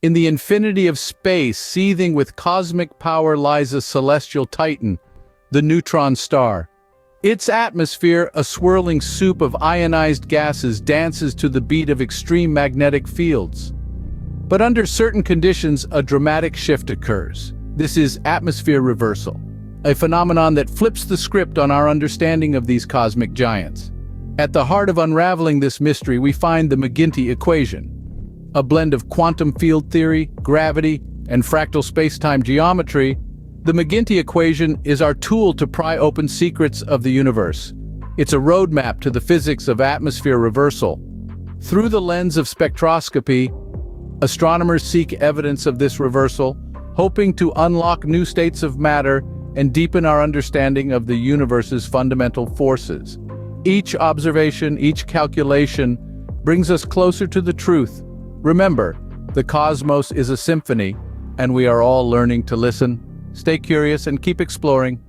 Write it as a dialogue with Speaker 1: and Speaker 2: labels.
Speaker 1: In the infinity of space, seething with cosmic power, lies a celestial titan, the neutron star. Its atmosphere, a swirling soup of ionized gases, dances to the beat of extreme magnetic fields. But under certain conditions, a dramatic shift occurs. This is atmosphere reversal, a phenomenon that flips the script on our understanding of these cosmic giants. At the heart of unraveling this mystery, we find the McGinty equation, a blend of quantum field theory, gravity, and fractal space-time geometry. The McGinty equation is our tool to pry open secrets of the universe. It's a roadmap to the physics of atmosphere reversal. Through the lens of spectroscopy, astronomers seek evidence of this reversal, hoping to unlock new states of matter and deepen our understanding of the universe's fundamental forces. Each observation, each calculation, brings us closer to the truth. Remember, the cosmos is a symphony, and we are all learning to listen. Stay curious and keep exploring.